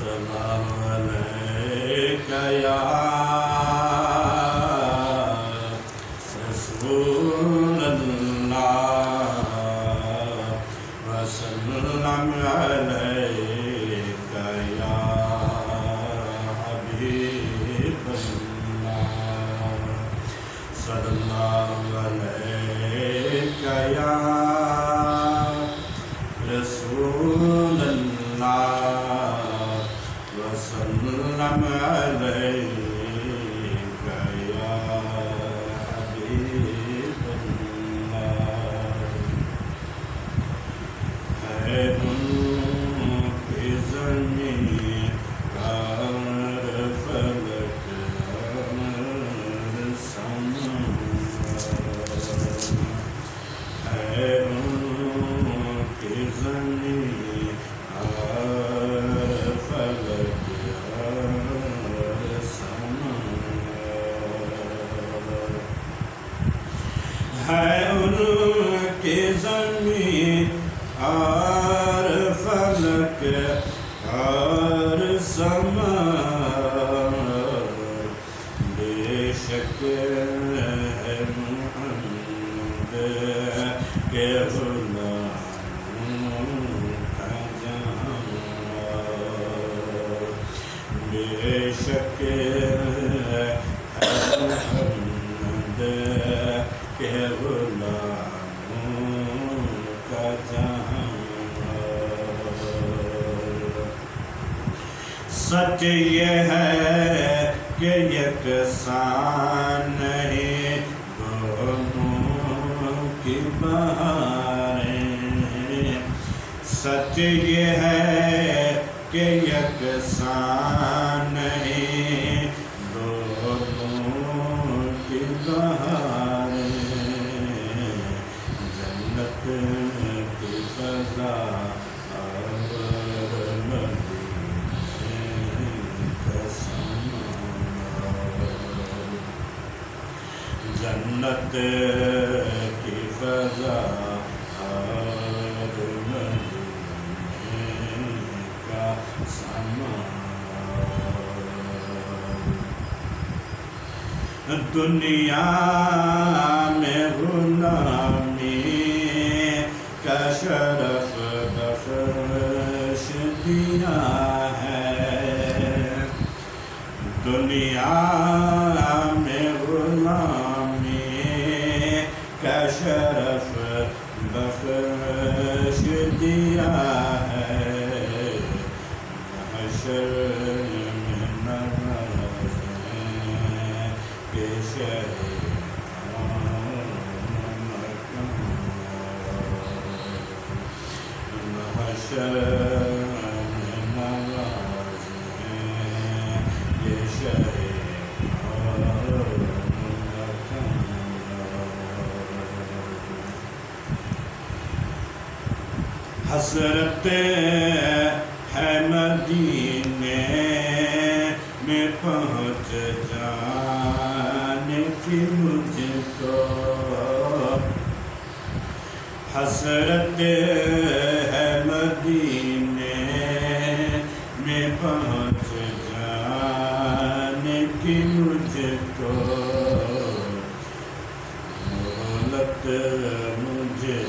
اللہ علیہ یا رسول اللہ وسلم علیک یا حبیب اللہ صلی اللہ علیک یا رسول اللہ وسلم علیک یا حبیب اللہ ہے ان کی زمین اور فلک اور سمندر ہے ان کی زمین اور فلک اور سمندر ہے ان کی زمین اور فلک اور سمندر بے شک ہے محمد کے غلاموں کا جان بے شک ہے محمد کے غلاموں کا جان سچ یہ ہے کہ یکساں نہیں دونوں کی بہاریں سچ یہ ہے کہ یکساں نہیں دونوں کی بہاریں جنت کی فضا جنت کی فضا اور مدینے کا سامان دنیا میں غلامی کا شرف بخش دیا ہے دنیا میں غلامی کا شرف بخش دیا ہے محشر میں نوازیں کہ محشر میں نوازیں کہ حسرت ہے مدینے میں پہنچ جانے کی مجھ کو حسرت ہے مدینے میں پہنچ جانے کی مجھ کو مہلت مجھے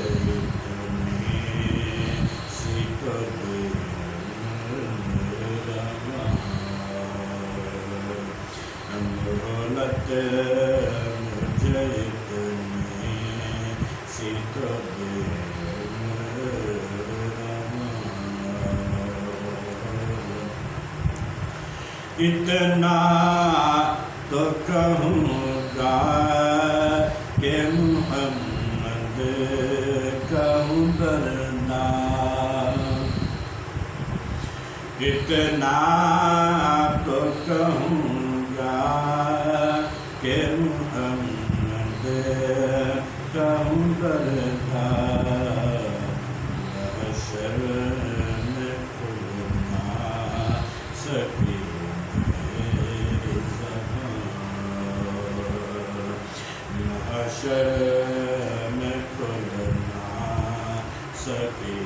مہلت مجھے اتنی سی تو اتنا تو کہوں گا کہ محمد کہوں برنا اتنا تو کہوں گا کہ محمد کہوں برنا محشر میں کھل نہ سکی میری زبان محشر میں کھل نہ سکی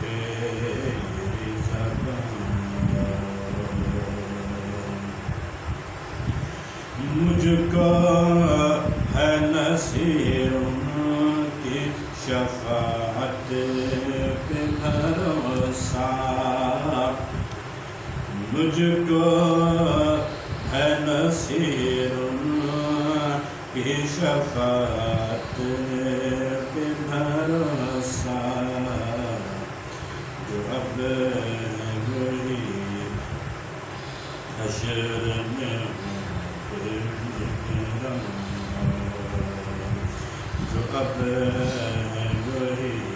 میری زبان مجھ کو ہے نصیر کی شفاعت پہ بھروسہ، جو اب وہی حشر میں جو اب وہی